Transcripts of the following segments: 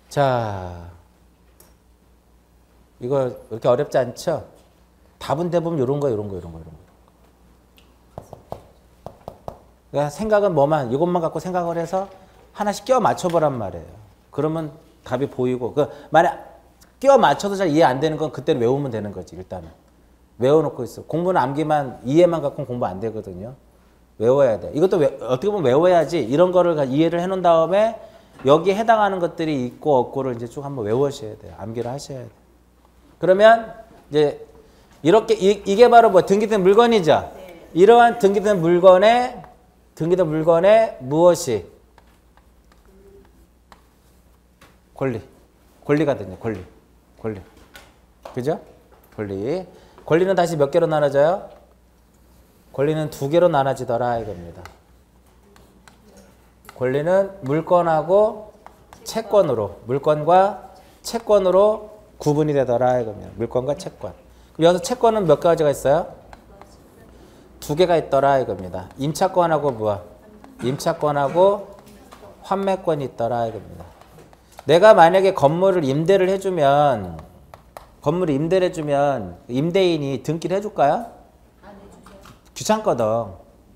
자, 이거 이렇게 어렵지 않죠? 답은 대부분 이런 거. 그러니까 생각은 뭐만, 이것만 갖고 생각을 해서 하나씩 끼워 맞춰보란 말이에요. 그러면 답이 보이고, 만약 끼워 맞춰도 잘 이해 안 되는 건 그때는 외우면 되는 거지, 일단은. 외워놓고 있어. 공부는 암기만, 이해만 갖고는 공부 안 되거든요. 외워야 돼. 이것도 어떻게 보면 외워야지. 이런 거를 이해를 해놓은 다음에 여기에 해당하는 것들이 있고 없고를 이제 쭉 한번 외우셔야 돼요. 암기를 하셔야 돼요. 그러면 이제 이렇게 이게 바로 뭐 등기된 물건이죠. 네. 이러한 등기된 물건에 무엇이 권리거든요. 권리. 그죠? 권리는 다시 몇 개로 나눠져요? 권리는 두 개로 나눠지더라 이겁니다. 권리는 물건하고 채권으로, 물건과 채권으로 구분이 되더라 이겁니다. 물건과 채권. 그럼 여기서 채권은 몇 가지가 있어요? 두 개가 있더라 이겁니다. 임차권하고 무엇? 임차권하고 환매권이 있더라 이겁니다. 내가 만약에 건물을 임대를 해주면 임대인이 등기를 해줄까요? 귀찮거든.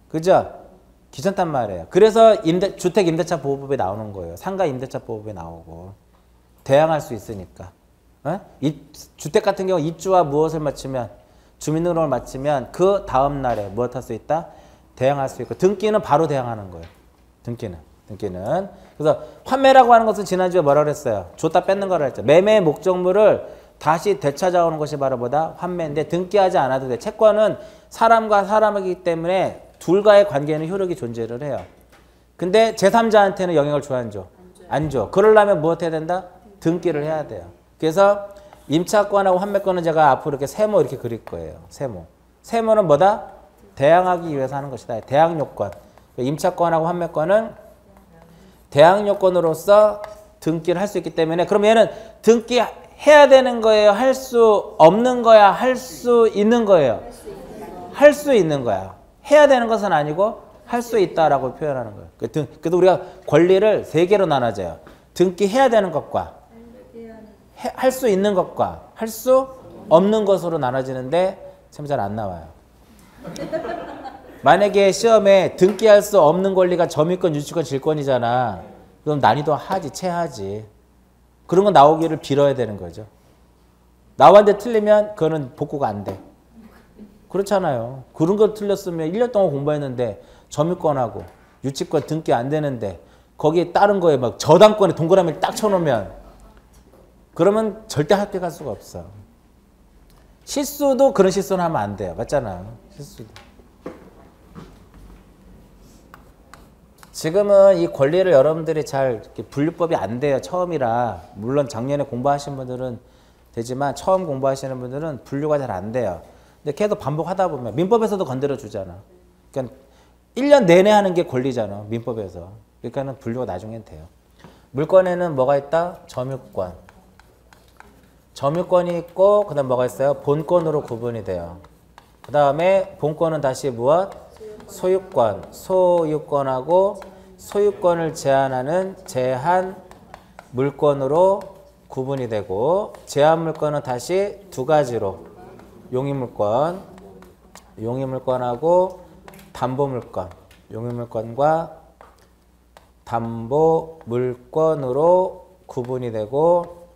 그죠? 귀찮단 말이에요. 그래서 주택임대차 보호법에 나오는 거예요. 상가임대차 보호법에 나오고. 대항할 수 있으니까. 주택 같은 경우 입주와 무엇을 맞추면, 주민등록을 맞추면 그 다음 날에 무엇 할 수 있다? 대항할 수 있고. 등기는 바로 대항하는 거예요. 등기는. 그래서 환매라고 하는 것은 지난주에 뭐라 그랬어요? 줬다 뺏는 거라 했죠. 매매의 목적물을 다시 되찾아오는 것이 바로 뭐다? 환매인데 등기하지 않아도 돼. 채권은 사람과 사람이기 때문에 둘과의 관계는 효력이 존재를 해요. 근데 제3자한테는 영향을 줘, 안 줘? 안 줘. 그러려면 무엇 해야 된다? 등기를 해야 돼요. 그래서 임차권하고 환매권은 제가 앞으로 이렇게 세모 이렇게 그릴 거예요. 세모는 뭐다? 대항하기 위해서 하는 것이다. 대항요건. 임차권하고 환매권은 대항요건으로서 등기를 할 수 있기 때문에, 그럼 얘는 등기해야 되는 거예요? 할 수 없는 거야? 할 수 있는 거예요? 할 수 있는 거야. 해야 되는 것은 아니고 할 수 있다라고 표현하는 거예요. 그래서 우리가 권리를 세 개로 나눠져요. 등기해야 되는 것과 할 수 있는 것과 할 수 없는 것으로 나눠지는데 참 잘 안 나와요. 만약에 시험에 등기할 수 없는 권리가 점유권, 유치권, 질권이잖아. 그럼 난이도 체하지. 그런 거 나오기를 빌어야 되는 거죠. 나왔는데 틀리면 그거는 복구가 안 돼. 그렇잖아요. 그런 거 틀렸으면 1년 동안 공부했는데 점유권하고 유치권 등기 안 되는데 거기에 따른 거에 막 저당권에 동그라미를 딱 쳐놓으면 그러면 절대 합격할 수가 없어. 실수도 그런 실수는 하면 안 돼요. 맞잖아요. 실수도. 지금은 이 권리를 여러분들이 잘 분류법이 안 돼요. 처음이라. 물론 작년에 공부하신 분들은 되지만 처음 공부하시는 분들은 분류가 잘 안 돼요. 근데 계속 반복하다 보면 민법에서도 건드려 주잖아. 그러니까 1년 내내 하는 게 권리잖아. 민법에서. 그러니까는 분류가 나중엔 돼요. 물권에는 뭐가 있다? 점유권. 점유권이 있고 그다음 뭐가 있어요? 본권으로 구분이 돼요. 그 다음에 본권은 다시 무엇? 소유권. 소유권하고 소유권을 제한하는 제한 물권으로 구분이 되고, 제한 물권은 다시 두 가지로 용의물권, 용의물권하고 담보물권, 용의물권과 담보물권으로 구분이 되고,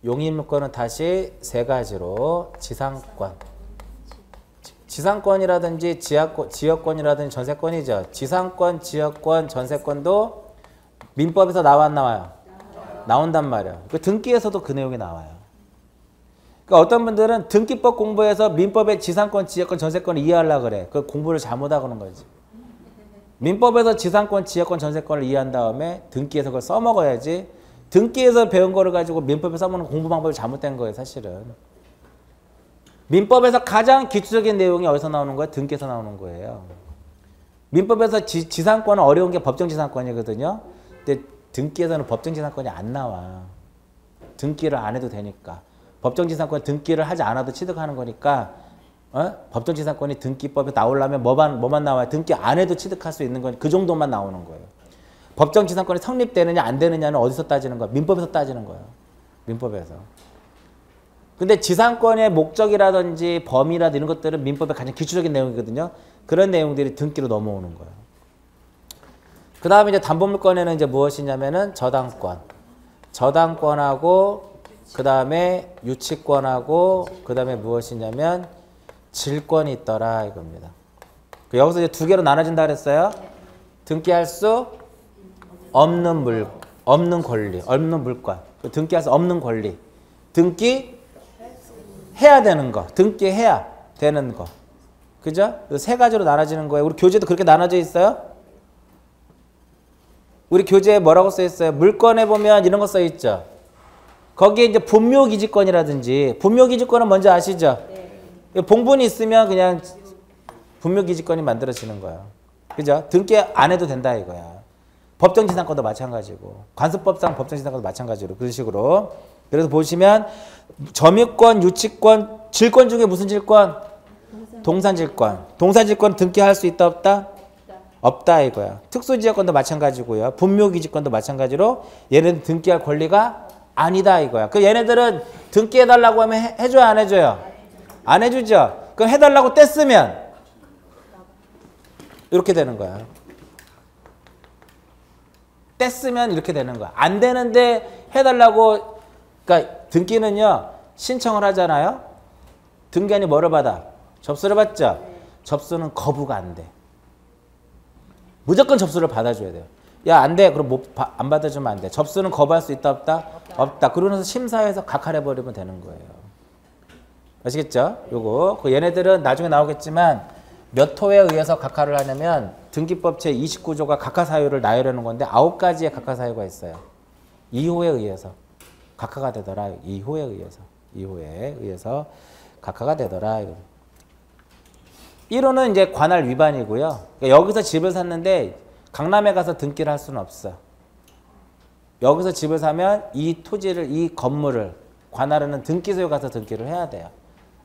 용의물권은 다시 세 가지로 지상권, 지상권이라든지 지역권이라든지 전세권이죠. 지상권, 지역권, 전세권도 민법에서 나와 안 나와요? 나온단 말이에요. 그 등기에서도 그 내용이 나와요. 그러니까 어떤 분들은 등기법 공부해서 민법의 지상권, 지역권, 전세권을 이해하려고 그래. 그 공부를 잘못하고 그런 거지. 민법에서 지상권, 지역권, 전세권을 이해한 다음에 등기에서 그걸 써먹어야지. 등기에서 배운 거를 가지고 민법에 써먹는 공부 방법이 잘못된 거예요, 사실은. 민법에서 가장 기초적인 내용이 어디서 나오는 거예요? 등기에서 나오는 거예요. 민법에서 지상권은 어려운 게 법정지상권이거든요. 근데 등기에서는 법정지상권이 안 나와. 등기를 안 해도 되니까. 법정지상권 등기를 하지 않아도 취득하는 거니까 법정지상권이 등기법에 나오려면 뭐만 나와요? 등기 안 해도 취득할 수 있는 건 그 정도만 나오는 거예요. 법정지상권이 성립되느냐 안 되느냐는 어디서 따지는 거야? 민법에서 따지는 거예요. 민법에서. 근데 지상권의 목적이라든지 범위라든지 이런 것들은 민법의 가장 기초적인 내용이거든요. 그런 내용들이 등기로 넘어오는 거예요. 그 다음에 이제 담보물권에는 이제 무엇이냐면은 저당권. 저당권하고, 그 다음에 유치권하고, 그 다음에 무엇이냐면 질권이 있더라 이겁니다. 여기서 이제 두 개로 나눠진다 그랬어요. 등기할 수 없는 권리, 없는 물권. 등기할 수 없는 권리. 등기 해야 되는 거. 등기해야 되는 거. 그죠? 세 가지로 나눠지는 거예요. 우리 교재도 그렇게 나눠져 있어요? 우리 교재에 뭐라고 써 있어요? 물권에 보면 이런 거 써 있죠. 거기에 이제 분묘기지권이라든지, 분묘기지권은 뭔지 아시죠? 네. 봉분이 있으면 그냥 분묘기지권이 만들어지는 거예요. 그죠? 등기 안 해도 된다 이거야. 법정지상권도 마찬가지고, 관습법상 법정지상권도 마찬가지로 그런 식으로. 그래서 보시면 점유권, 유치권, 질권 중에 무슨 질권? 동산질권. 동산질권 등기할 수 있다 없다? 없다 이거야. 특수지역권도 마찬가지고요. 분묘기지권도 마찬가지로 얘네는 등기할 권리가 아니다 이거야. 그 얘네들은 등기해달라고 하면 해줘요 안 해줘요? 안 해주죠. 그럼 해달라고 뗐으면 이렇게 되는 거야. 뗐으면 이렇게 되는 거야. 안 되는데 해달라고. 그러니까 등기는요 신청을 하잖아요. 등기한이 뭐를 받아? 접수를 받죠. 접수는 거부가 안 돼. 무조건 접수를 받아줘야 돼요. 야, 안 돼. 그럼 안 받아주면 안 돼. 접수는 거부할 수 있다 없다? 없다. 그러면서 심사해서 각하해버리면 되는 거예요. 아시겠죠? 요거. 얘네들은 나중에 나오겠지만 몇 호에 의해서 각하를 하냐면 등기법 제29조가 각하사유를 나열하는 건데 9가지의 각하사유가 있어요. 2호에 의해서 각하가 되더라. 2호에 의해서. 2호에 의해서 각하가 되더라. 1호는 이제 관할 위반이고요. 그러니까 여기서 집을 샀는데 강남에 가서 등기를 할 수는 없어. 여기서 집을 사면 이 토지를, 이 건물을 관할하는 등기소에 가서 등기를 해야 돼요.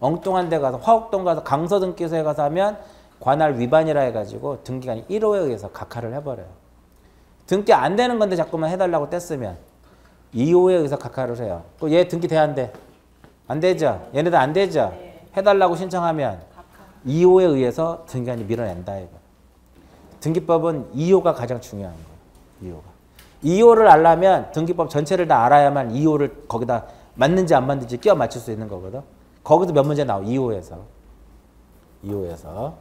엉뚱한 데 가서 화곡동 가서 강서등기소에 가서 하면 관할 위반이라 해가지고 등기관이 1호에 의해서 각하를 해버려요. 등기 안 되는 건데 자꾸만 해달라고 뗐으면 2호에 의해서 각하를 해요. 얘 등기 돼 안 돼? 안 되죠? 얘네들 안 되죠? 해달라고 신청하면 2호에 의해서 등기관이 밀어낸다 이거. 등기법은 2호가 가장 중요한 거예요. 2호가. 2호를 알려면 등기법 전체를 다 알아야만 2호를 거기다 맞는지 안 맞는지 끼워 맞출 수 있는 거거든. 거기서 몇 문제 나와? 2호에서. 2호에서.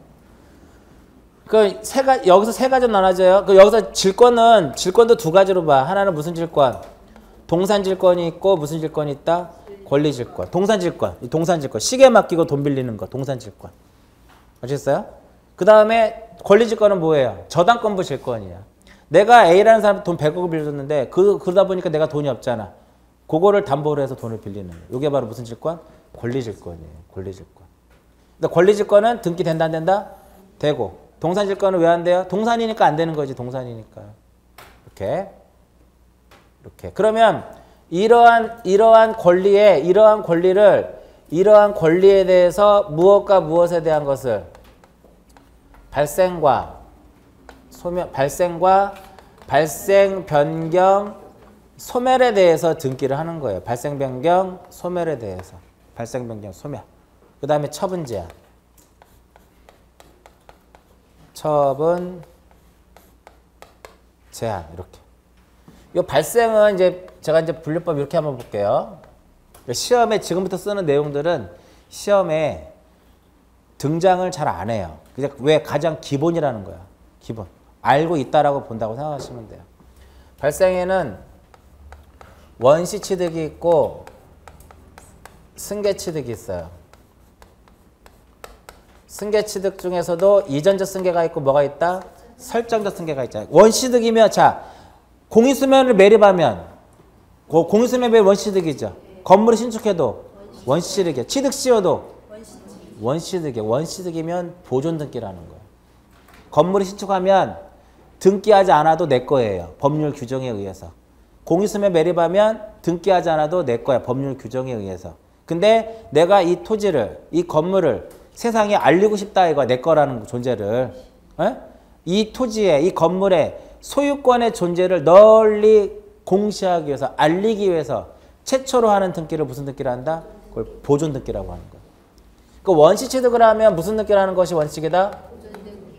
여기서 세 가지로 나눠져요. 여기서 질권도 두 가지로 봐. 하나는 무슨 질권? 동산질권이 있고 무슨 질권이 있다? 권리질권. 동산질권. 시계 맡기고 돈 빌리는 거. 동산질권. 아셨어요? 그 다음에 권리질권은 뭐예요? 저당권부 질권이야. 내가 A라는 사람한테 돈 100억을 빌려줬는데 그러다 보니까 내가 돈이 없잖아. 그거를 담보로 해서 돈을 빌리는 거예요. 이게 바로 무슨 질권? 권리질권이에요. 권리질권. 근데 권리질권은 등기 된다 안 된다? 되고. 동산질권은 왜 안 돼요? 동산이니까 안 되는 거지. 동산이니까. 이렇게. 그러면 이러한 권리에 대해서 무엇과 무엇에 대한 것을 발생, 변경, 소멸에 대해서 등기를 하는 거예요. 발생, 변경, 소멸에 대해서. 발생, 변경, 소멸. 그 다음에 처분 제한. 처분 제한. 이렇게. 이 발생은 제가 분류법 이렇게 한번 볼게요. 시험에 지금부터 쓰는 내용들은 시험에 등장을 잘 안 해요. 왜? 가장 기본이라는 거야. 기본. 알고 있다라고 본다고 생각하시면 돼요. 발생에는 원시 취득이 있고 승계 취득이 있어요. 승계 취득 중에서도 이전적 승계가 있고 뭐가 있다? 설정적 승계가 있잖아요. 원시 취득이면 공유수면을 매립하면 공유수면 매립 원시 취득이죠. 건물을 신축해도 원시 취득이야. 취득 시효도 원시 취득이야. 원시 취득이면 보존 등기라는 거예요. 건물을 신축하면 등기하지 않아도 내 거예요. 법률 규정에 의해서. 공유수면 매립하면 등기하지 않아도 내 거야. 법률 규정에 의해서. 근데 내가 이 토지를, 이 건물을 세상에 알리고 싶다 이거 내 거라는 존재를. 이 토지에, 이 건물에 소유권의 존재를 널리 공시하기 위해서, 알리기 위해서 최초로 하는 등기를 무슨 등기를 한다? 그걸 보존 등기라고 하는 거야. 그 원시 취득을 하면 무슨 등기라는 것이 원칙이다?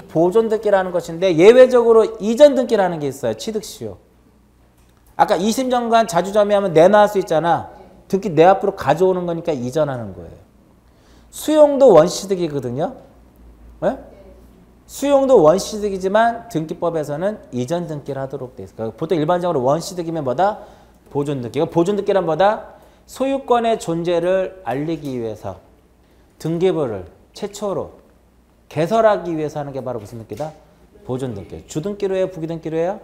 보존 등기라는 것인데 예외적으로 이전 등기라는 게 있어요. 취득 시효. 아까 이심전관 자주점유하면 내놔할 수 있잖아. 등기 내 앞으로 가져오는 거니까 이전하는 거예요. 수용도 원시 취득이거든요. 네? 수용도 원시 취득이지만 등기법에서는 이전 등기를 하도록 돼 있어요. 그러니까 보통 일반적으로 원시 취득이면 뭐다? 보존 등기. 보존 등기란 뭐다? 소유권의 존재를 알리기 위해서 등기부를 최초로 개설하기 위해서 하는 게 바로 무슨 등기다? 보존 등기. 주등기로 해요? 부기등기로 해요?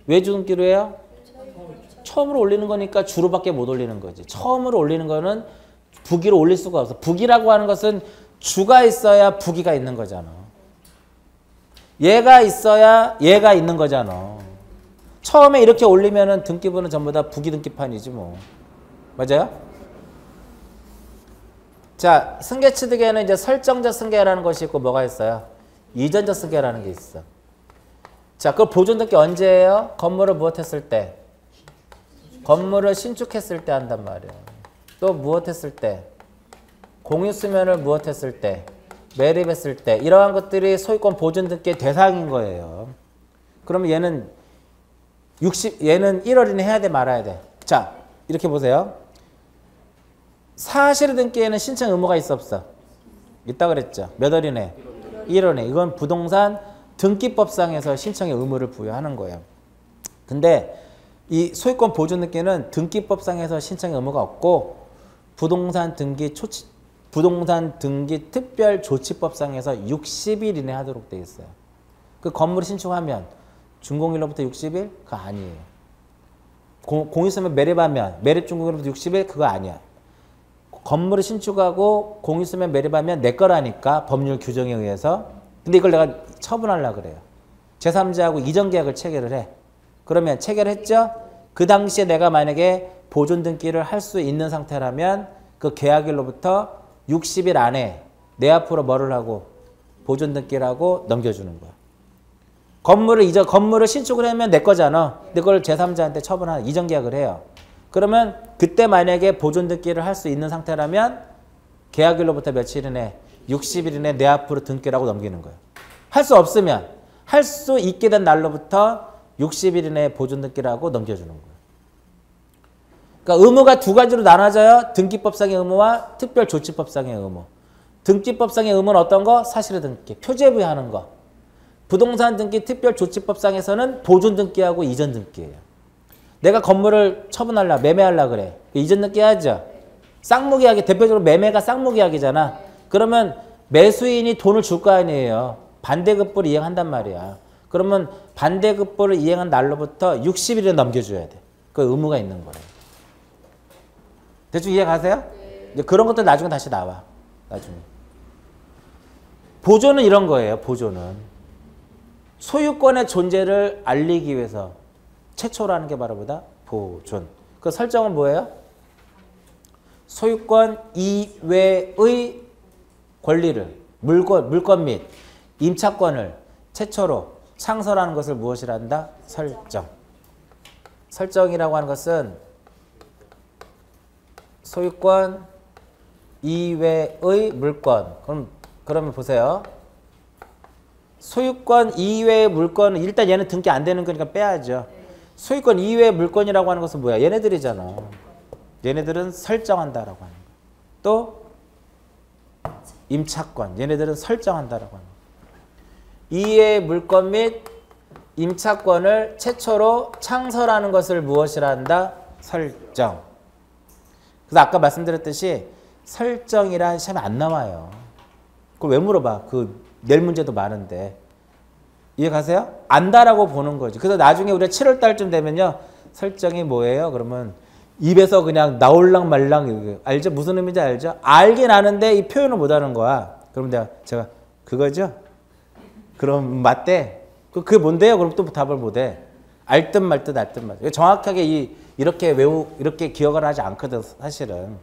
왜 주등기로 해요? 처음으로 올리는 거니까 주로밖에 못 올리는 거지. 처음으로 올리는 거는 부기로 올릴 수가 없어. 부기라고 하는 것은 주가 있어야 부기가 있는 거잖아. 얘가 있어야 얘가 있는 거잖아. 처음에 이렇게 올리면은 등기부는 전부 다 부기 등기판이지 뭐. 맞아요? 자, 승계취득에는 이제 설정적 승계라는 것이 있고 뭐가 있어요? 이전적 승계라는 게 있어. 자, 그걸 보존 등기 언제예요? 건물을 무엇했을 때? 건물을 신축했을 때 한단 말이에요. 또 무엇했을 때? 공유수면을 무엇했을 때? 매립했을 때. 이러한 것들이 소유권 보존 등기의 대상인 거예요. 그러면 얘는 1월 이내 해야 돼 말아야 돼? 자, 이렇게 보세요. 사실 등기에는 신청 의무가 있어 없어? 있다 그랬죠. 몇 월 이내? 1월 이내. 이건 부동산 등기법상에서 신청의 의무를 부여하는 거예요. 근데 이 소유권 보존 등기는 등기법상에서 신청의 의무가 없고 부동산 등기 특별조치법상에서 60일 이내 하도록 되어 있어요. 그 건물을 신축하면 준공일로부터 60일? 그거 아니에요. 공유수면 매립하면 매립 준공일로부터 60일? 그거 아니야. 건물을 신축하고 공유수면 매립하면 내 거라니까 법률 규정에 의해서. 근데 이걸 내가 처분하려고 그래요. 제3자하고 이전계약을 체결을 해. 그러면 체결했죠? 그 당시에 내가 만약에 보존 등기를 할 수 있는 상태라면 그 계약일로부터 60일 안에 내 앞으로 뭐를 하고 보존 등기를 하고 넘겨주는 거야. 건물을 신축을 하면 내 거잖아. 근데 그걸 제3자한테 처분하는 이전 계약을 해요. 그러면 그때 만약에 보존 등기를 할 수 있는 상태라면 계약일로부터 며칠 이내 60일 이내 내 앞으로 등기를 하고 넘기는 거예요. 할 수 없으면 할 수 있게 된 날로부터 60일 이내에 보존 등기를 하고 넘겨주는 거예요. 그러니까 의무가 두 가지로 나눠져요. 등기법상의 의무와 특별조치법상의 의무. 등기법상의 의무는 어떤 거? 사실의 등기, 표제부여하는 거. 부동산 등기 특별조치법상에서는 보존 등기하고 이전 등기예요. 내가 건물을 처분하려고, 매매하려고 그래. 이전 등기 하죠. 쌍무계약이, 대표적으로 매매가 쌍무계약이잖아. 그러면 매수인이 돈을 줄 거 아니에요. 반대급부를 이행한단 말이야. 그러면 반대급부를 이행한 날로부터 60일에 넘겨줘야 돼. 그 의무가 있는 거예요. 대충 이해 가세요? 네. 그런 것들 나중에 다시 나와. 나중에. 보존은 이런 거예요. 보존은. 소유권의 존재를 알리기 위해서 최초로 하는 게 바로 뭐다? 보존. 그 설정은 뭐예요? 소유권 이외의 권리를, 물권 및 임차권을 최초로 창설하는 것을 무엇이라 한다? 설정. 설정이라고 하는 것은 소유권 이외의 물권. 그러면 보세요. 소유권 이외의 물권은 일단 얘는 등기 안 되는 거니까 빼야죠. 소유권 이외의 물권이라고 하는 것은 뭐야? 얘네들이잖아. 얘네들은 설정한다라고 하는 거야. 또 임차권. 얘네들은 설정한다라고 하는 거야. 이외의 물권 및 임차권을 최초로 창설하는 것을 무엇이라 한다? 설정. 그래서 아까 말씀드렸듯이 설정이란 시험에 안 나와요. 그걸 왜 물어봐? 낼 문제도 많은데. 이해 가세요? 안다라고 보는 거지. 그래서 나중에 우리가 7월 달쯤 되면요. 설정이 뭐예요? 그러면 입에서 그냥 나올랑 말랑. 알죠? 무슨 의미인지 알죠? 알긴 아는데 이 표현을 못 하는 거야. 그럼 제가 그거죠? 그럼 맞대. 그게 뭔데요? 그럼 또 답을 못 해. 알 듯 말 듯 알 듯 말 듯. 정확하게 이렇게 기억을 하지 않거든, 사실은.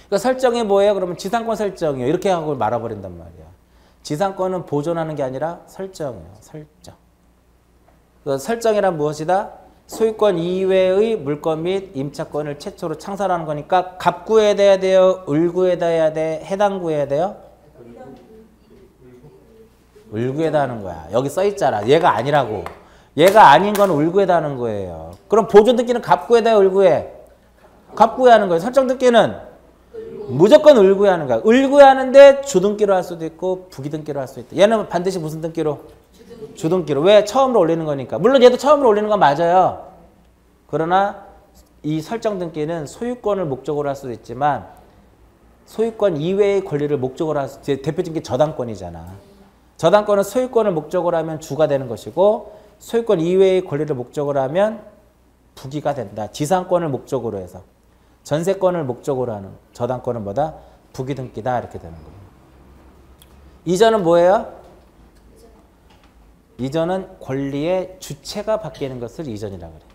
그러니까 설정이 뭐예요? 그러면 지상권 설정이요. 이렇게 하고 말아버린단 말이야. 지상권은 보존하는 게 아니라 설정이에요. 설정. 그 설정이란 무엇이다? 소유권 이외의 물권 및 임차권을 최초로 창설하는 거니까 갑구에다 해야 돼요? 을구에다 해야 돼? 해당구에 해야 돼요? 을구에다 하는 거야. 여기 써 있잖아. 얘가 아니라고. 얘가 아닌 건 을구에다 하는 거예요. 그럼 보존 등기는 갑구에다 을구에? 갑구에 하는 거예요. 설정 등기는 무조건 을구에 하는 거야. 을구에 하는데 주등기로 할 수도 있고 부기등기로 할 수도 있다. 얘는 반드시 무슨 등기로? 주등기로. 왜? 처음으로 올리는 거니까. 물론 얘도 처음으로 올리는 건 맞아요. 그러나 이 설정 등기는 소유권을 목적으로 할 수도 있지만 소유권 이외의 권리를 목적으로 할 수, 대표적인 게 저당권이잖아. 저당권은 소유권을 목적으로 하면 주가 되는 것이고 소유권 이외의 권리를 목적으로 하면 부기가 된다. 지상권을 목적으로 해서. 전세권을 목적으로 하는 저당권은 뭐다? 부기등기다. 이렇게 되는 거예요. 이전은 뭐예요? 이전은 권리의 주체가 바뀌는 것을 이전이라고 그래요.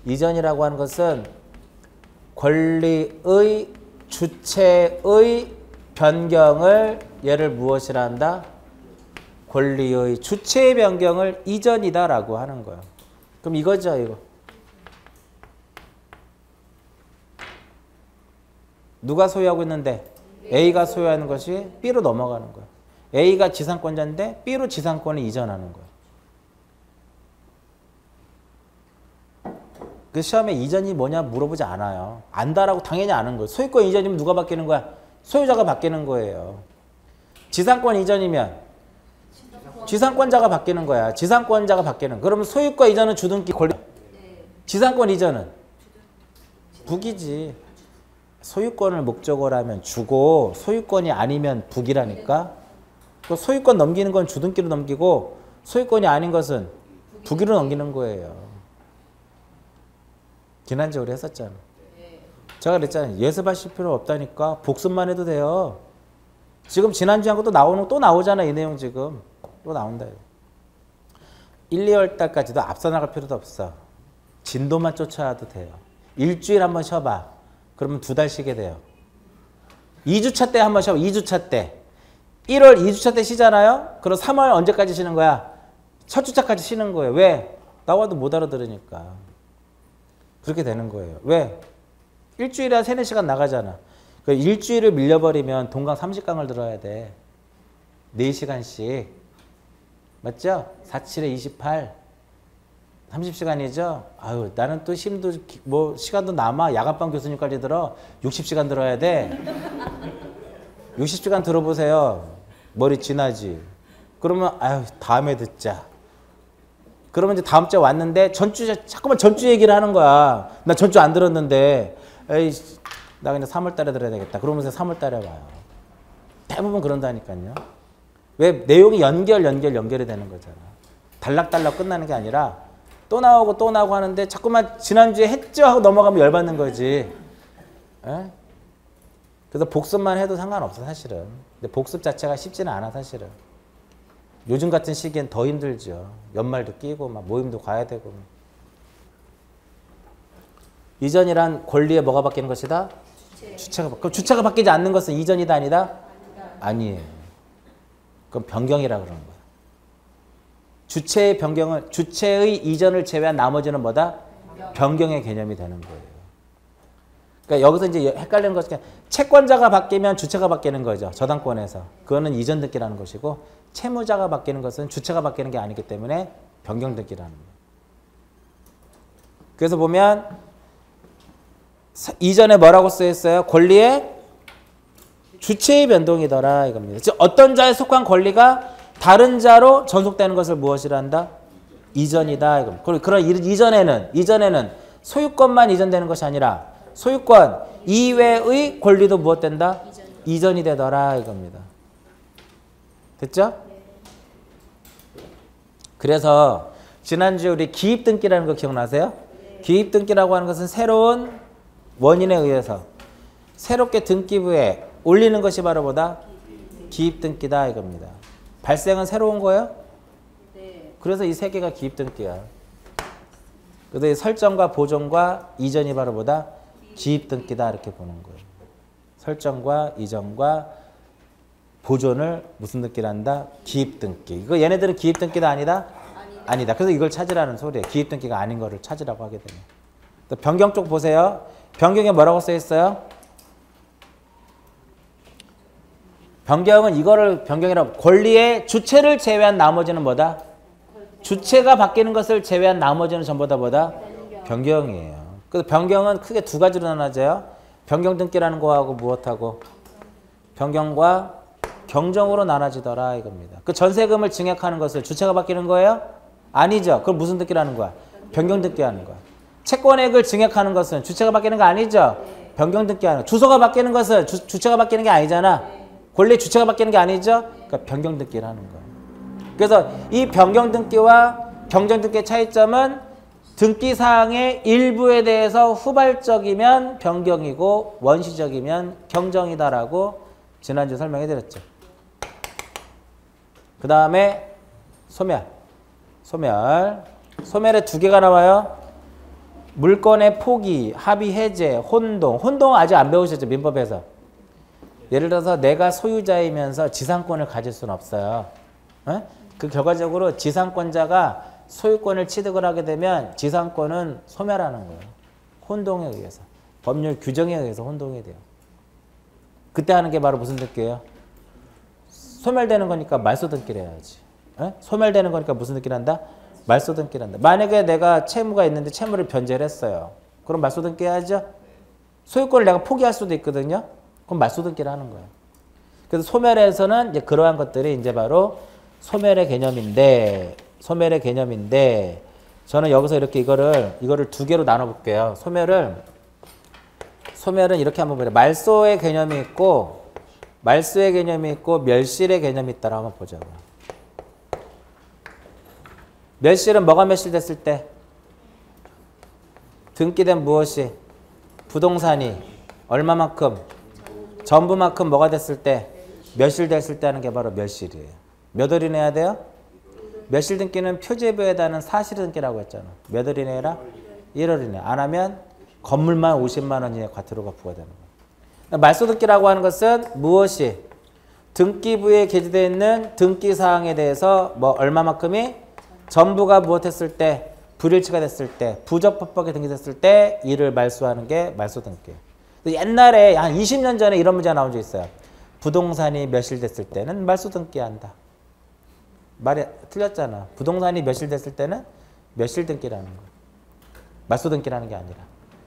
이전이라고 하는 것은 권리의 주체의 변경을 얘를 무엇이라 한다? 권리의 주체의 변경을 이전이다라고 하는 거예요. 그럼 이거죠, 이거. 누가 소유하고 있는데 A가 소유하는 것이 B로 넘어가는 거예요. A가 지상권자인데 B로 지상권을 이전하는 거예요. 그 시험에 이전이 뭐냐 물어보지 않아요. 안다라고 당연히 아는 거예요. 소유권 이전이면 누가 바뀌는 거야? 소유자가 바뀌는 거예요. 지상권 이전이면 지상권자가 바뀌는 거야. 지상권자가 바뀌는. 그러면 소유권 이전은 주등기 권리. 지상권 이전은 부기지. 소유권을 목적으로 하면 주고 소유권이 아니면 부기라니까. 또 소유권 넘기는 건 주등기로 넘기고 소유권이 아닌 것은 부기로 넘기는 거예요. 지난주에 우리 했었잖아. 제가 그랬잖아요. 예습하실 필요 없다니까. 복습만 해도 돼요. 지금 지난주에 한 것도 또 나오잖아. 이 내용 지금. 또 나온다. 1, 2월 달까지도 앞서 나갈 필요도 없어. 진도만 쫓아와도 돼요. 일주일 한번 쉬어봐. 그러면 2달 쉬게 돼요. 2주차 때 한번 쉬어봐. 2주차 때. 1월 2주차 때 쉬잖아요. 그럼 3월 언제까지 쉬는 거야? 첫 주차까지 쉬는 거예요. 왜? 나와도 못 알아들으니까. 그렇게 되는 거예요. 왜? 일주일에 3, 4시간 나가잖아. 그 일주일을 밀려버리면 동강 30강을 들어야 돼. 4시간씩. 맞죠? 4, 7에 28. 30시간이죠? 아유, 나는 또 힘도, 시간도 남아. 야간반 교수님까지 들어. 60시간 들어야 돼. 60시간 들어보세요. 머리 지나지. 그러면, 아유, 다음에 듣자. 그러면 이제 다음 주에 왔는데, 자꾸만 전주 얘기를 하는 거야. 나 전주 안 들었는데, 에이, 나 그냥 3월 달에 들어야 되겠다. 그러면서 3월 달에 와요. 대부분 그런다니까요. 왜? 내용이 연결이 되는 거잖아. 달락달락 끝나는 게 아니라, 또 나오고 하는데 자꾸만 지난주에 했죠 하고 넘어가면 열받는 거지. 에? 그래서 복습만 해도 상관없어 사실은. 근데 복습 자체가 쉽지는 않아 사실은. 요즘 같은 시기엔 더 힘들죠. 연말도 끼고 막 모임도 가야 되고. 이전이란 권리에 뭐가 바뀌는 것이다? 그럼 주체가 바뀌지 않는 것은 이전이다 아니다? 아니에요. 그럼 변경이라고 그러는 거야. 주체의 변경을, 주체의 이전을 제외한 나머지는 뭐다? 변경의 개념이 되는 거예요. 그러니까 여기서 이제 헷갈리는 것은 채권자가 바뀌면 주체가 바뀌는 거죠. 저당권에서. 그거는 이전 등기라는 것이고 채무자가 바뀌는 것은 주체가 바뀌는 게 아니기 때문에 변경 등기라는 거예요. 그래서 보면 이전에 뭐라고 쓰였어요? 권리의 주체의 변동이더라 이겁니다. 즉 어떤 자에 속한 권리가 다른 자로 전속되는 것을 무엇이라 한다? 이전이다. 이겁니다. 그런 이전에는 소유권만 이전되는 것이 아니라 소유권 이외의 권리도 무엇 된다? 이전이 되더라 이겁니다. 됐죠? 그래서 지난주에 우리 기입등기라는 거 기억나세요? 기입등기라고 하는 것은 새로운 원인에 의해서 새롭게 등기부에 올리는 것이 바로 뭐다? 기입등기다 이겁니다. 발생은 새로운 거예요? 네. 그래서 이 세 개가 기입등기야. 그래서 이 설정과 보존과 이전이 바로 뭐다? 기입등기다 이렇게 보는 거예요. 설정과 이전과 보존을 무슨 등기를 한다? 기입등기. 이거 얘네들은 기입등기다 아니다? 아니다. 아니다. 그래서 이걸 찾으라는 소리예요. 기입등기가 아닌 거를 찾으라고 하게 되면. 또 변경 쪽 보세요. 변경에 뭐라고 써 있어요? 변경은 이거를 변경이라고, 권리의 주체를 제외한 나머지는 뭐다? 주체가 바뀌는 것을 제외한 나머지는 전부 다 뭐다? 변경이에요. 그래서 변경은 크게 두 가지로 나눠져요. 변경 등기라는 거하고 무엇하고? 변경과 경정으로 나눠지더라 이겁니다. 그 전세금을 증액하는 것을 주체가 바뀌는 거예요? 아니죠. 그럼 무슨 등기라는 거야? 변경 등기하는 거야. 채권액을 증액하는 것은 주체가 바뀌는 거 아니죠? 변경 등기하는 거. 주소가 바뀌는 것은 주체가 바뀌는 게 아니잖아. 권리 주체가 바뀌는 게 아니죠? 그러니까 변경 등기를 하는 거예요. 그래서 이 변경 등기와 경정 등기의 차이점은 등기사항의 일부에 대해서 후발적이면 변경이고 원시적이면 경정이다라고 지난주에 설명해 드렸죠. 그 다음에 소멸. 소멸에 두 개가 나와요. 물건의 포기, 합의 해제, 혼동. 혼동은 아직 안 배우셨죠, 민법에서. 예를 들어서 내가 소유자이면서 지상권을 가질 수는 없어요. 그 결과적으로 지상권자가 소유권을 취득을 하게 되면 지상권은 소멸하는 거예요. 혼동에 의해서. 법률 규정에 의해서 혼동이 돼요. 그때 하는 게 바로 무슨 등기예요? 소멸되는 거니까 말소 등기를 해야지. 소멸되는 거니까 무슨 등기를 한다? 말소 등기를 한다. 만약에 내가 채무가 있는데 채무를 변제를 했어요. 그럼 말소 등기 해야죠? 소유권을 내가 포기할 수도 있거든요. 그럼 말소 등기를 하는 거예요. 그래서 소멸에서는 이제 그러한 것들이 이제 바로 소멸의 개념인데 저는 여기서 이렇게 이거를 두 개로 나눠 볼게요. 소멸은 이렇게 한번 보자. 말소의 개념이 있고 멸실의 개념이 있다라고 한번 보자고요. 멸실은 뭐가 멸실됐을 때? 등기된 무엇이? 부동산이 얼마만큼? 전부만큼 뭐가 됐을 때? 멸실됐을 때 하는 게 바로 멸실이에요. 몇 월이 내야 돼요? 멸실 등기는 표제부에 다는 사실 등기라고 했잖아. 몇 월이 내라? 1월이 내. 안 하면 건물만 50만 원 이내 과태료가 부과되는 거예요. 말소 등기라고 하는 것은 무엇이? 등기부에 게재되어 있는 등기사항에 대해서 뭐 얼마만큼이? 전부가 무엇했을 때? 불일치가 됐을 때, 부적법하게 등기됐을 때 이를 말소하는 게 말소 등기예요. 옛날에 한 20년 전에 이런 문제가 나온 적 있어요. 부동산이 멸실됐을 때는 말소 등기한다. 말이 틀렸잖아. 부동산이 멸실됐을 때는 멸실 등기라는 거예요. 말소 등기라는 게 아니라.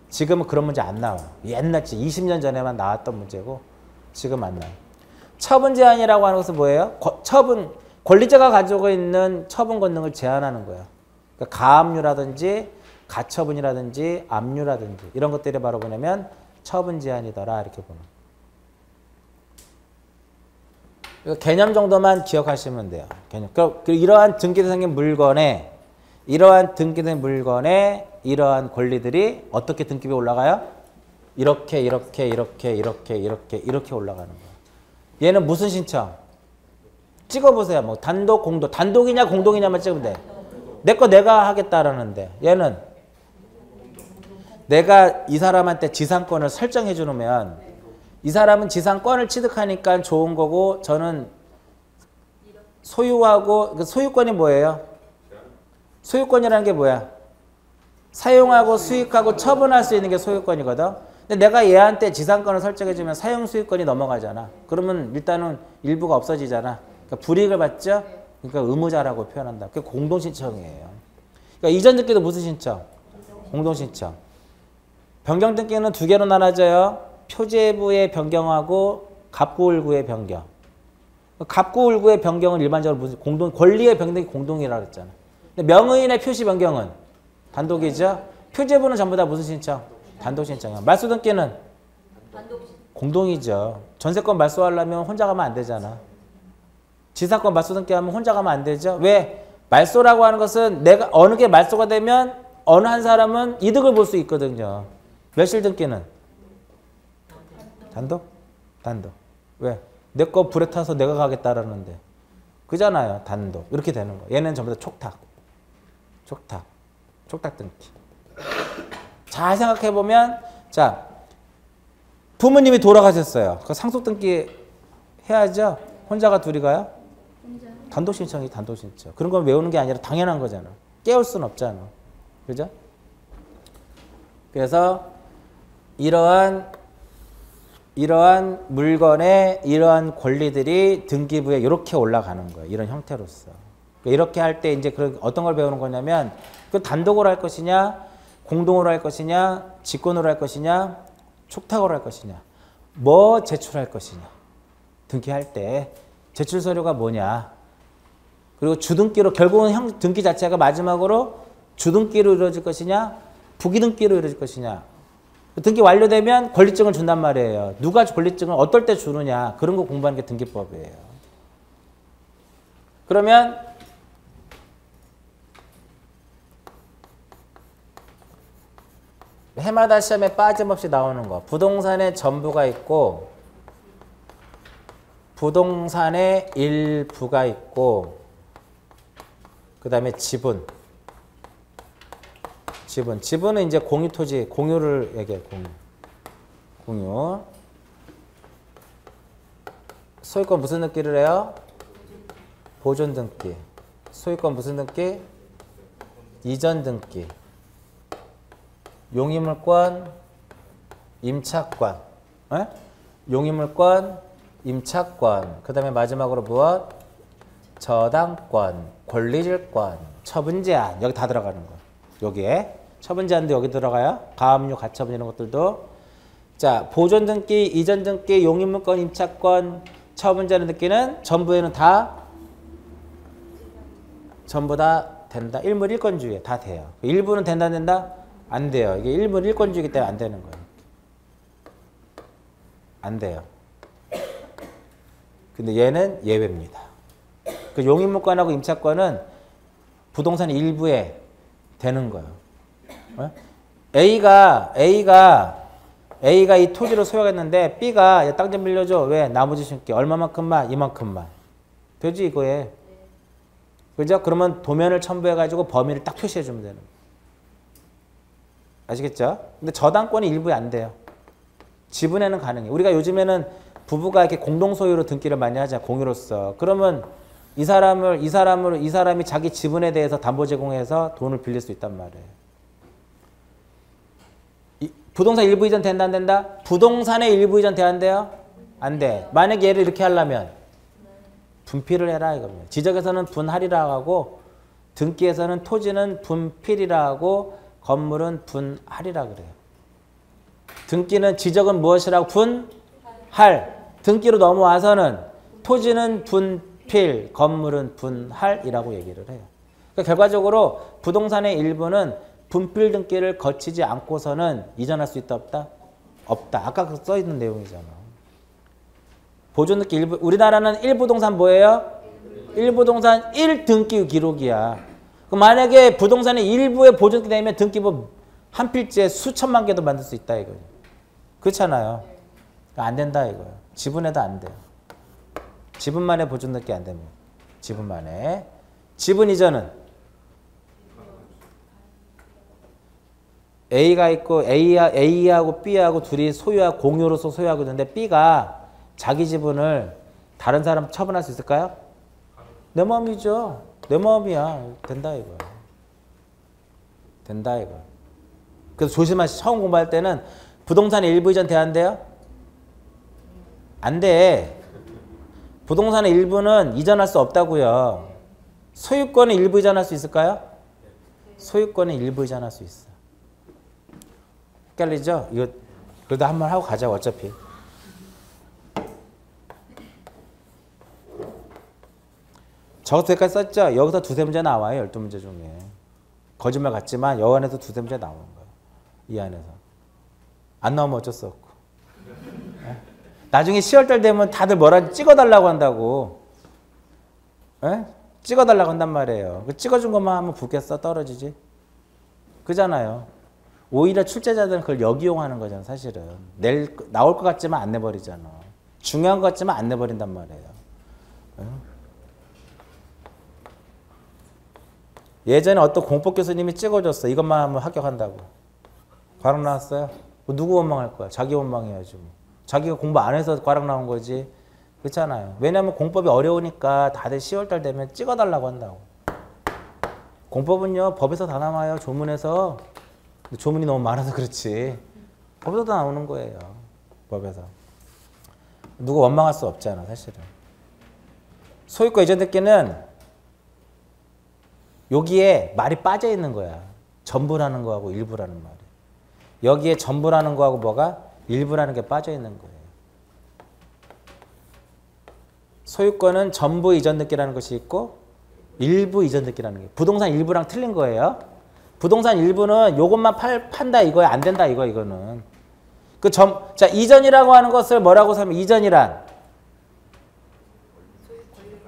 지금은 그런 문제 안 나와요. 옛날 20년 전에만 나왔던 문제고 지금 안 나와요. 처분 제한이라고 하는 것은 뭐예요? 권리자가 가지고 있는 처분 권능을 제한하는 거예요. 그러니까 가압류라든지 가처분이라든지 압류라든지 이런 것들이 바로 뭐냐면 처분 제한이더라 이렇게 보는 거예요. 개념 정도만 기억하시면 돼요. 개념. 이러한 등기된 물건에 이러한 권리들이 어떻게 등기부에 올라가요? 이렇게 올라가는 거예요. 얘는 무슨 신청? 찍어보세요. 뭐 단독, 공동. 단독이냐 공동이냐만 찍으면 돼. 내 거 내가 하겠다라는데 얘는 내가 이 사람한테 지상권을 설정해 주면 이 사람은 지상권을 취득하니까 좋은 거고 저는 소유하고 소유권이 뭐예요? 소유권이라는 게 뭐야? 사용하고 수익하고 처분할 수 있는 게 소유권이거든. 근데 내가 얘한테 지상권을 설정해 주면 사용 수익권이 넘어가잖아. 그러면 일단은 일부가 없어지잖아. 그러니까 불이익을 받죠? 그러니까 의무자라고 표현한다. 그게 공동신청이에요. 그러니까 이전 등기도 무슨 신청? 공동신청. 변경 등기는 두 개로 나눠져요. 표제부의 변경하고 갑구을구의 변경. 갑구을구의 변경은 일반적으로 무슨 권리의 변경이 공동이라고 했잖아. 근데 명의인의 표시 변경은 단독이죠. 표제부는 전부 다 무슨 신청? 단독 신청이야. 말소 등기는 공동이죠. 전세권 말소하려면 혼자 가면 안 되잖아. 지상권 말소 등기하면 혼자 가면 안 되죠. 왜? 말소라고 하는 것은 내가 어느 게 말소가 되면 어느 한 사람은 이득을 볼 수 있거든요. 멸실 등기는 단독? 왜? 내 거 불에 타서 내가 가겠다라는데 그잖아요. 단독. 이렇게 되는 거. 얘는 전부 다 촉탁 등기. 잘 생각해 보면 자 부모님이 돌아가셨어요. 그 상속 등기 해야죠. 혼자가 둘이 가요? 단독 신청이 단독 신청. 그런 건 외우는 게 아니라 당연한 거잖아. 깨울 수는 없잖아. 그죠? 그래서 이러한 물건의 이러한 권리들이 등기부에 이렇게 올라가는 거예요. 이런 형태로서. 이렇게 할 때 이제 어떤 걸 배우는 거냐면 그 단독으로 할 것이냐, 공동으로 할 것이냐, 직권으로 할 것이냐, 촉탁으로 할 것이냐, 뭐 제출할 것이냐. 등기할 때 제출 서류가 뭐냐. 그리고 주등기로 결국은 등기 자체가 마지막으로 주등기로 이루어질 것이냐, 부기등기로 이루어질 것이냐. 등기 완료되면 권리증을 준단 말이에요. 누가 권리증을 어떨 때 주느냐. 그런 거 공부하는 게 등기법이에요. 그러면 해마다 시험에 빠짐없이 나오는 거. 부동산의 전부가 있고 부동산의 일부가 있고 그 다음에 지분. 지분은 이제 공유 토지, 공유를 얘기해. 공유. 소유권 무슨 등기를 해요? 보존 등기. 소유권 무슨 등기? 이전 등기. 용의물권, 임차권. 에? 용의물권, 임차권. 그 다음에 마지막으로 무엇? 저당권, 권리질권, 처분제한. 여기 다 들어가는 거야. 여기에. 처분제한도 여기 들어가요. 가압류, 가처분 이런 것들도. 자, 보존 등기, 이전 등기, 용의물권, 임차권, 처분제한 등기는 전부에는 전부 다 된다. 일물일권주의 다 돼요. 일부는 된다 안 된다? 안 돼요. 이게 일물일권주의이기 때문에 안 되는 거예요. 안 돼요. 근데 얘는 예외입니다. 그 용의물권하고 임차권은 부동산 일부에 되는 거예요. A가 이 토지를 소유했는데 B가 땅 좀 빌려줘. 왜? 나머지 심기. 얼마만큼만? 이만큼만. 되지 이거에. 그죠? 그러면 도면을 첨부해가지고 범위를 딱 표시해주면 되는 거예요. 아시겠죠? 근데 저당권이 일부에 안 돼요. 지분에는 가능해요. 우리가 요즘에는 부부가 이렇게 공동 소유로 등기를 많이 하자. 공유로서. 그러면 이 사람이 자기 지분에 대해서 담보 제공해서 돈을 빌릴 수 있단 말이에요. 부동산 일부 이전 된다 안 된다? 부동산의 일부 이전 돼야 안 돼요? 안 돼. 만약에 얘를 이렇게 하려면 분필을 해라 이겁니다. 지적에서는 분할이라고 하고 등기에서는 토지는 분필이라고 하고 건물은 분할이라 그래요. 등기는 지적은 무엇이라고? 분할. 등기로 넘어와서는 토지는 분필, 건물은 분할이라고 얘기를 해요. 그러니까 결과적으로 부동산의 일부는 분필 등기를 거치지 않고서는 이전할 수 있다 없다? 없다. 아까 써있는 내용이잖아. 보존 등기 일부. 우리나라는 1부동산 뭐예요? 1부동산 1등기 기록이야. 그럼 만약에 부동산의 일부에 보존 등기 되면 등기부 한 필지에 수천만 개도 만들 수 있다 이거예요. 그렇잖아요. 안 된다 이거예요. 지분에도 안 돼요. 지분만에 보존 등기 안 됩니다. 지분만에. 지분 이전은 A가 있고 A하고 B하고 둘이 소유하고 공유로서 소유하고 있는데 B가 자기 지분을 다른 사람 처분할 수 있을까요? 내 마음이죠. 내 마음이야. 된다 이거야. 된다 이거야. 그래서 조심하시. 처음 공부할 때는 부동산의 일부 이전 돼야 안 돼요? 안 돼. 부동산의 일부는 이전할 수 없다고요. 소유권의 일부 이전할 수 있을까요? 소유권의 일부 이전할 수 있어. 헷갈리죠? 이거 그래도 한번 하고 가자고 어차피. 저것도 여기까지 썼죠? 여기서 두세 문제 나와요. 12문제 중에. 거짓말 같지만 여 안에서 두세 문제 나오는 거예요. 이 안에서. 안 나오면 어쩔 수 없고. 네? 나중에 10월달 되면 다들 뭐라 찍어달라고 한다고. 네? 찍어달라고 한단 말이에요. 찍어준 것만 하면 붙겠어? 떨어지지? 그잖아요. 오히려 출제자들은 그걸 역이용하는 거잖아, 사실은. 나올 것 같지만 안 내버리잖아. 중요한 것 같지만 안 내버린단 말이에요. 예전에 어떤 공법 교수님이 찍어줬어. 이것만 하면 합격한다고. 과락 나왔어요? 누구 원망할 거야? 자기 원망해야지. 뭐. 자기가 공부 안 해서 과락 나온 거지. 그렇잖아요. 왜냐하면 공법이 어려우니까 다들 10월달 되면 찍어달라고 한다고. 공법은요 법에서 다 나와요. 조문에서. 조문이 너무 많아서 그렇지. 법에서 다 나오는 거예요. 법에서. 누구 원망할 수 없잖아 사실은. 소유권 이전 듣기는 여기에 말이 빠져 있는 거야. 전부라는 거하고 일부라는 말이. 여기에 전부라는 거하고 뭐가? 일부라는 게 빠져 있는 거예요. 소유권은 전부 이전 듣기라는 것이 있고 일부 이전 듣기라는 게. 부동산 일부랑 틀린 거예요. 부동산 일부는 요것만 판다 이거야. 안 된다 이거는. 자, 이전이라고 하는 것을 뭐라고 하면 이전이란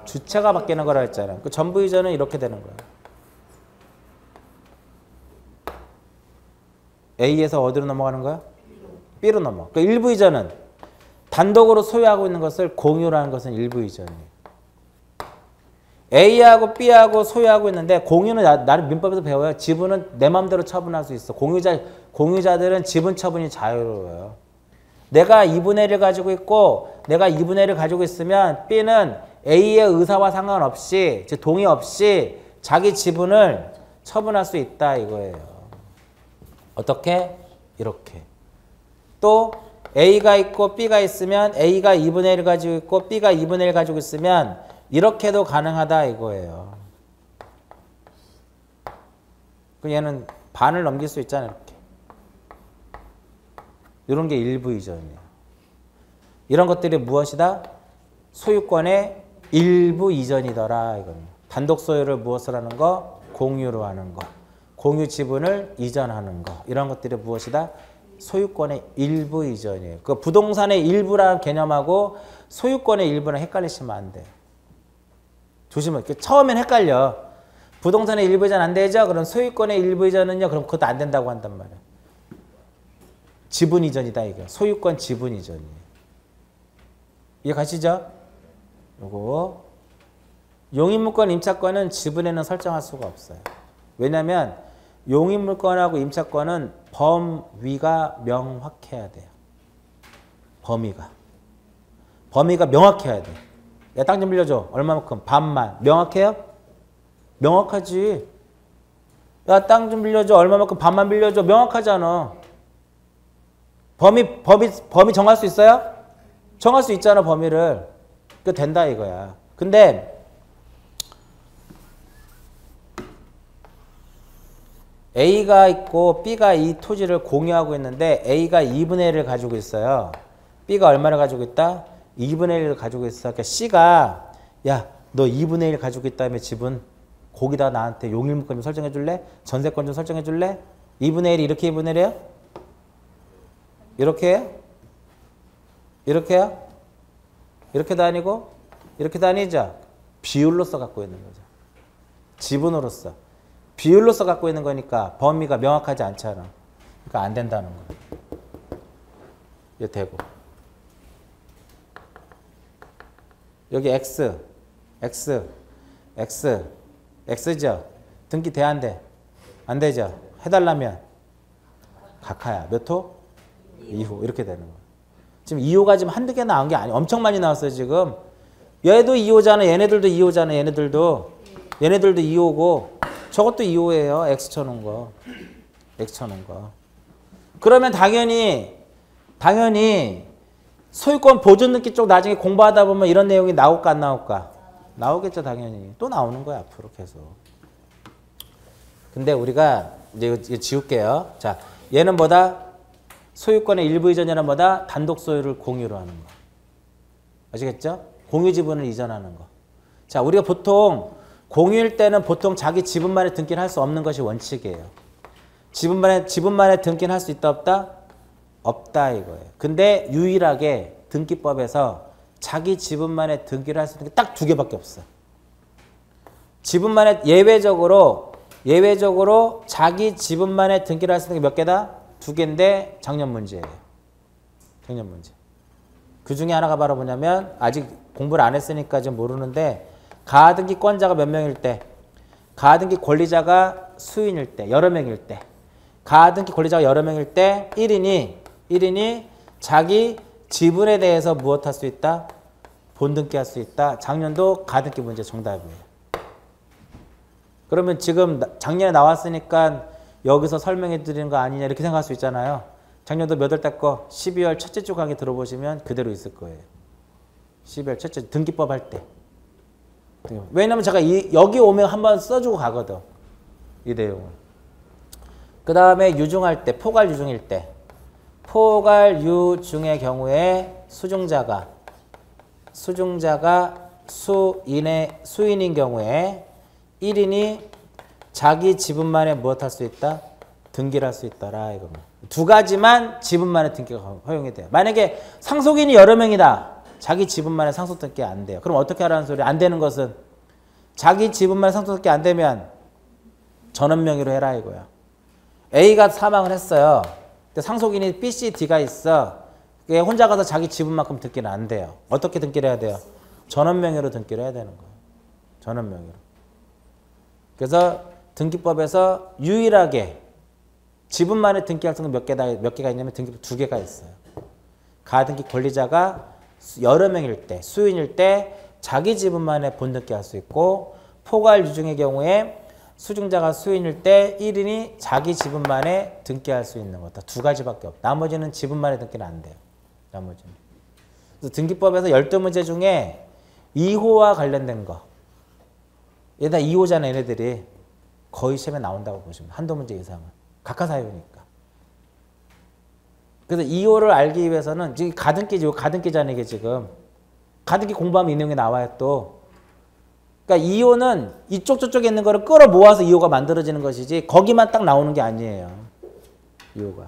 주체가 바뀌는 거라 했잖아. 그 전부 이전은 이렇게 되는 거야. A에서 어디로 넘어가는 거야? B로 넘어. 그 일부 이전은 단독으로 소유하고 있는 것을 공유로 하는 것은 일부 이전이에요. A하고 B하고 소유하고 있는데 공유는 나는 민법에서 배워요. 지분은 내 마음대로 처분할 수 있어. 공유자들은 지분 처분이 자유로워요. 내가 2분의 1을 가지고 있고 내가 2분의 1을 가지고 있으면 B는 A의 의사와 상관없이 즉 동의 없이 자기 지분을 처분할 수 있다 이거예요. 어떻게? 이렇게. 또 A가 있고 B가 있으면 A가 2분의 1을 가지고 있고 B가 2분의 1을 가지고 있으면 이렇게도 가능하다 이거예요. 얘는 반을 넘길 수 있잖아요. 이렇게. 이런 게 일부 이전이에요. 이런 것들이 무엇이다? 소유권의 일부 이전이더라. 이거는. 단독 소유를 무엇을 하는 거? 공유로 하는 거. 공유 지분을 이전하는 거. 이런 것들이 무엇이다? 소유권의 일부 이전이에요. 그 부동산의 일부라는 개념하고 소유권의 일부는 헷갈리시면 안 돼요. 조심해. 처음엔 헷갈려. 부동산의 일부 이전 안 되죠? 그럼 소유권의 일부 이전은요? 그럼 그것도 안 된다고 한단 말이야. 지분 이전이다 이거. 소유권 지분 이전이에요. 이해 가시죠? 요거 용인물권 임차권은 지분에는 설정할 수가 없어요. 왜냐하면 용인물권하고 임차권은 범위가 명확해야 돼요. 범위가 명확해야 돼. 야, 땅 좀 빌려줘. 얼마만큼? 반만. 명확해요? 명확하지. 야, 땅 좀 빌려줘. 얼마만큼? 반만 빌려줘. 명확하잖아. 범위 정할 수 있어요? 정할 수 있잖아, 범위를. 그 된다 이거야. 근데 A가 있고 B가 이 토지를 공유하고 있는데 A가 2분의 1을 가지고 있어요. B가 얼마를 가지고 있다? 2분의 1을 가지고 있어. 그러니까 C가 야, 너 2분의 1 가지고 있다며 집은 거기다 나한테 용일물권 좀 설정해 줄래? 전세권 좀 설정해 줄래? 2분의 1이 이렇게 2분의 1이에요? 이렇게 해요? 이렇게요? 이렇게도 아니고 이렇게도 아니죠? 비율로서 갖고 있는 거죠. 지분으로서. 비율로서 갖고 있는 거니까 범위가 명확하지 않잖아. 그러니까 안 된다는 거예요. 이거 되고. 여기 X, X죠? 등기 돼, 안 돼? 안 되죠? 해달라면 각하야. 몇 호? 2호. 이렇게 되는 거예요. 지금 2호가 지금 한두 개 나온 게 아니에요. 엄청 많이 나왔어요, 지금. 얘도 2호잖아. 얘네들도 2호잖아. 얘네들도 2호고 저것도 2호예요. X 쳐놓은 거. X 쳐놓은 거. 그러면 당연히 소유권 보존 등기 쪽 나중에 공부하다 보면 이런 내용이 나올까 안 나올까? 나오겠죠, 당연히. 또 나오는 거야, 앞으로 계속. 근데 우리가 이제 이거 지울게요. 자, 얘는 뭐다? 소유권의 일부 이전이란 뭐다? 단독 소유를 공유로 하는 거. 아시겠죠? 공유 지분을 이전하는 거. 자, 우리가 보통 공유일 때는 보통 자기 지분만의 등기를 할 수 없는 것이 원칙이에요. 지분만의 등기는 할 수 있다 없다? 없다 이거예요. 근데 유일하게 등기법에서 자기 지분만의 등기를 할 수 있는 게 딱 두 개밖에 없어. 지분만의 예외적으로 자기 지분만의 등기를 할 수 있는 게 몇 개다? 두 개인데 작년 문제예요. 작년 문제. 그 중에 하나가 바로 뭐냐면 아직 공부를 안 했으니까 좀 모르는데 가등기권자가 몇 명일 때, 가등기 권리자가 수인일 때, 여러 명일 때, 가등기 권리자가 여러 명일 때 1인이 자기 지분에 대해서 무엇 할 수 있다? 본등기할 수 있다. 작년도 가등기 문제 정답이에요. 그러면 지금 작년에 나왔으니까 여기서 설명해 드리는 거 아니냐 이렇게 생각할 수 있잖아요. 작년도 몇 월 때 거 12월 첫째 주 강의 들어보시면 그대로 있을 거예요. 12월 첫째 주 등기법 할 때. 왜냐면 제가 여기 오면 한번 써주고 가거든. 이 내용을. 그 다음에 유중할 때, 포괄 유중일 때. 포괄 유중의 경우에 수중자가 수인인 경우에 1인이 자기 지분만에 무엇할 수 있다? 등기를 할 수 있다라 이겁니다. 두 가지만 지분만의 등기가 허용이 돼요. 만약에 상속인이 여러 명이다. 자기 지분만의 상속 등기 안 돼요. 그럼 어떻게 하라는 소리? 안 되는 것은 자기 지분만의 상속 등기 안 되면 전원 명의로 해라 이거야. A가 사망을 했어요. 근데 상속인이 B, C, D가 있어. 혼자 가서 자기 지분만큼 등기는 안 돼요. 어떻게 등기를 해야 돼요? 전원 명의로 등기를 해야 되는 거예요. 전원 명의로. 그래서 등기법에서 유일하게 지분만에 등기할 수 있는 몇 개가 있냐면 등기법 2개가 있어요. 가등기 권리자가 여러 명일 때, 수인일 때 자기 지분만에 본등기할 수 있고 포괄 유중의 경우에 수중자가 수인일 때 1인이 자기 지분만에 등기할 수 있는 것. 두 가지밖에 없다. 나머지는 지분만에 등기는 안 돼요. 나머지는. 그래서 등기법에서 12문제 중에 2호와 관련된 거. 얘다 2호잖아 얘네들이. 거의 시험에 나온다고 보시면 한두 문제 이상은. 각하사유니까. 그래서 2호를 알기 위해서는 지금 가등기잖아요 이게 지금. 가등기 공부하면 이 내용이 나와요 또. 그러니까 2호는 이쪽 저쪽에 있는 거를 끌어 모아서 2호가 만들어지는 것이지 거기만 딱 나오는 게 아니에요. 2호가.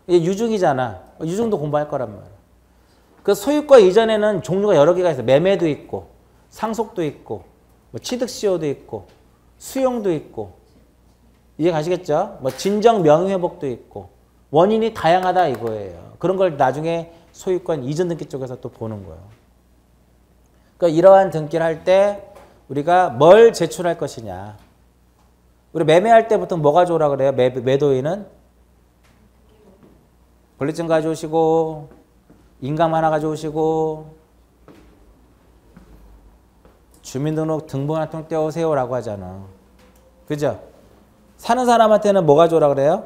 이게 유중이잖아. 유중도 공부할 거란 말이야. 그 소유권 이전에는 종류가 여러 개가 있어요. 매매도 있고 상속도 있고 뭐 취득시효도 있고 수용도 있고 이해 가시겠죠? 뭐 진정 명의회복도 있고 원인이 다양하다 이거예요. 그런 걸 나중에 소유권 이전 등기 쪽에서 또 보는 거예요. 그러니까 이러한 등기를 할 때 우리가 뭘 제출할 것이냐. 우리 매매할 때 보통 뭐 가져오라 그래요? 매도인은? 권리증 가져오시고 인감 하나 가져오시고 주민등록 등본 한 통 떼오세요 라고 하잖아. 그죠? 사는 사람한테는 뭐 가져오라 그래요?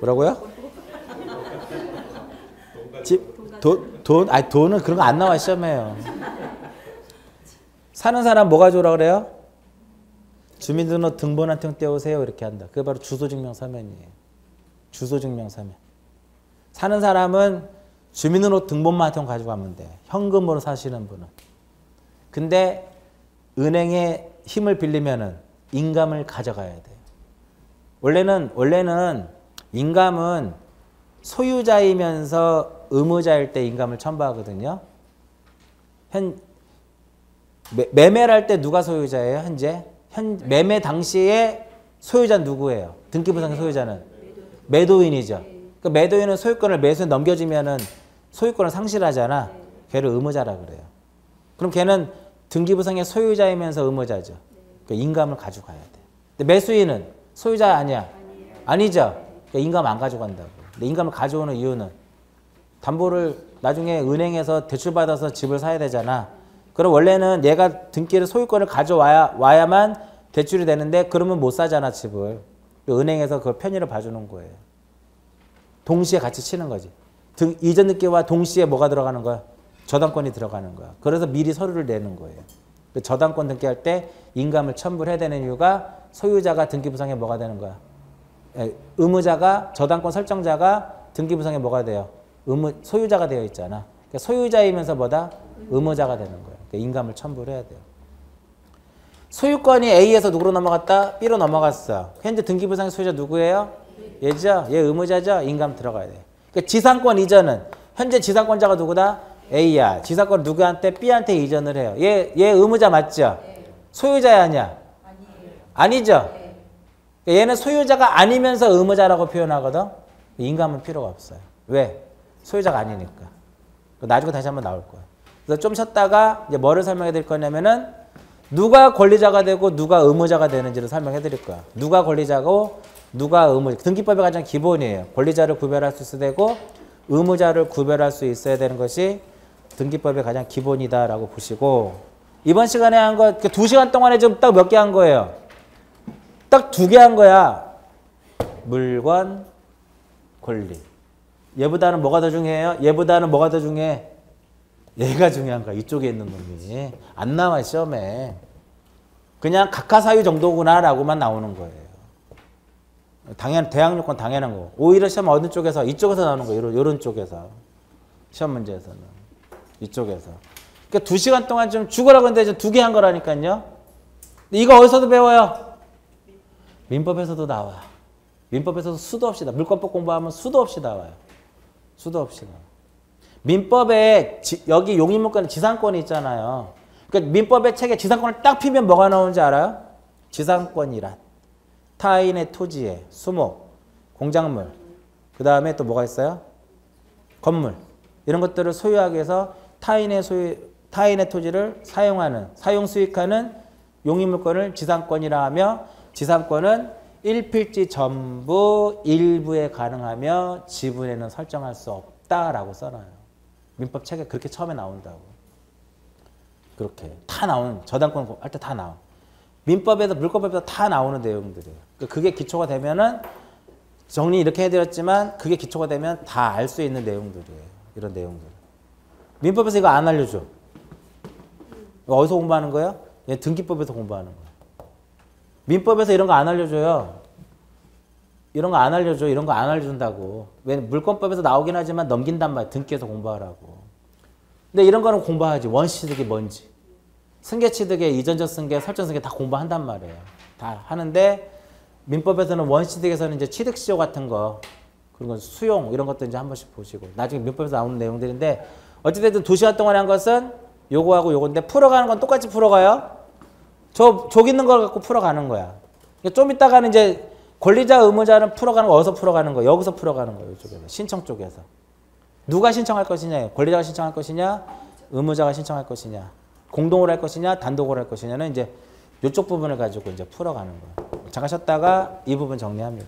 뭐라고요? 돈은 그런 거 안 나와 시험에요. 사는 사람 뭐 가져오라 그래요? 주민등록 등본 한 통 떼오세요 이렇게 한다. 그게 바로 주소증명서면이에요. 주소증명서면. 사는 사람은 주민등록 등본만 한 통 가지고 가면 돼. 현금으로 사시는 분은. 근데 은행에 힘을 빌리면은 인감을 가져가야 돼요. 원래는 인감은 소유자이면서 의무자일 때 인감을 첨부하거든요. 매매를 할 때 누가 소유자예요? 현재? 매매 당시에 소유자는 누구예요? 등기부상의 소유자는? 매도인이죠. 그 매도인은 소유권을 매수에 넘겨주면은 소유권을 상실하잖아. 걔를 의무자라 그래요. 그럼 걔는 등기부상의 소유자이면서 의무자죠. 그 인감을 가져가야 돼. 근데 매수인은 소유자 아니야? 아니죠. 그러니까 인감 안 가져간다고. 근데 인감을 가져오는 이유는 담보를 나중에 은행에서 대출받아서 집을 사야 되잖아. 그럼 원래는 얘가 등기를 소유권을 가져와야만 대출이 되는데 그러면 못 사잖아 집을. 은행에서 그걸 편의를 봐주는 거예요. 동시에 같이 치는 거지. 이전 등기와 동시에 뭐가 들어가는 거야? 저당권이 들어가는 거야. 그래서 미리 서류를 내는 거예요. 저당권 등기할 때 인감을 첨부를 해야 되는 이유가 소유자가 등기부상에 뭐가 되는 거야? 의무자가 저당권 설정자가 등기부상에 뭐가 돼요? 소유자가 되어 있잖아. 그러니까 소유자이면서 뭐다? 의무자가 되는 거예요. 그러니까 인감을 첨부를 해야 돼요. 소유권이 A에서 누구로 넘어갔다? B로 넘어갔어. 현재 등기부상의 소유자 누구예요? 얘죠? 얘 의무자죠? 인감 들어가야 돼. 그러니까 지상권 이전은 현재 지상권자가 누구다? A야. 지상권 누구한테? B한테 이전을 해요. 얘 의무자 맞죠? 소유자야 아니야? 아니죠? 얘는 소유자가 아니면서 의무자라고 표현하거든. 인감은 필요가 없어요. 왜? 소유자가 아니니까. 나중에 다시 한번 나올 거야. 그래서 좀 쉬었다가 이제 뭐를 설명해 드릴 거냐면은 누가 권리자가 되고 누가 의무자가 되는지를 설명해 드릴 거야. 누가 권리자고 누가 의무자. 등기법의 가장 기본이에요. 권리자를 구별할 수 있어야 되고 의무자를 구별할 수 있어야 되는 것이 등기법의 가장 기본이다라고 보시고 이번 시간에 한 거 2시간 동안에 좀 딱 몇 개 한 거예요? 딱 2개 한 거야. 물건, 권리. 얘보다는 뭐가 더 중요해요? 얘보다는 뭐가 더 중요해? 얘가 중요한 거야. 이쪽에 있는 놈이. 안 나와 시험에. 그냥 각하사유 정도구나라고만 나오는 거예요. 대학 요건 당연한 거. 오히려 시험 어느 쪽에서? 이쪽에서 나오는 거예요. 이런 쪽에서. 시험 문제에서는. 이쪽에서. 그러니까 2시간 동안 좀 죽으라고 했는데 좀 2개 한 거라니까요. 이거 어디서도 배워요? 민법에서도 나와. 민법에서도 수도 없이 나와. 물권법 공부하면 수도 없이 나와요. 수도 없이 나와. 민법에 여기 용의문권 지상권이 있잖아요. 그러니까 민법의 책에 지상권을 딱 피면 뭐가 나오는지 알아요? 지상권이란 타인의 토지에 수목, 공작물, 그 다음에 또 뭐가 있어요? 건물. 이런 것들을 소유하기 위해서 타인의 토지를 사용하는, 사용 수익하는 용의물권을 지상권이라 하며 지상권은 일필지 전부 일부에 가능하며 지분에는 설정할 수 없다라고 써놔요. 민법 책에 그렇게 처음에 나온다고. 그렇게 다 나오는 저당권 할 때 다 나와. 민법에서 물권법에서 다 나오는 내용들이에요. 그게 기초가 되면은 정리 이렇게 해드렸지만 그게 기초가 되면 다 알 수 있는 내용들이에요. 이런 내용들. 민법에서 이거 안 알려줘. 이거 어디서 공부하는 거예요? 얘 등기법에서 공부하는 거예요. 민법에서 이런 거 안 알려줘요. 이런 거 안 알려줘. 이런 거 안 알려준다고. 왜 물권법에서 나오긴 하지만 넘긴단 말이야. 등기에서 공부하라고. 근데 이런 거는 공부하지. 원시득이 뭔지. 승계취득의 이전적 승계, 설정 승계 다 공부한단 말이에요. 다 하는데 민법에서는 원시득에서는 이제 취득시효 같은 거 그런 거 수용 이런 것도 이제 한 번씩 보시고 나중에 민법에서 나오는 내용들인데 어찌됐든 2시간 동안에 한 것은 요거하고 요건데 풀어가는 건 똑같이 풀어가요. 족 있는 걸 갖고 풀어가는 거야. 좀 이따가는 이제 권리자 의무자는 풀어가는 거 어디서 풀어가는 거야? 여기서 풀어가는 거예요. 이쪽에서. 신청 쪽에서. 누가 신청할 것이냐? 권리자가 신청할 것이냐? 의무자가 신청할 것이냐? 공동으로 할 것이냐? 단독으로 할 것이냐는 이제 이쪽 부분을 가지고 이제 풀어가는 거예요. 잠깐 쉬었다가 이 부분 정리합니다.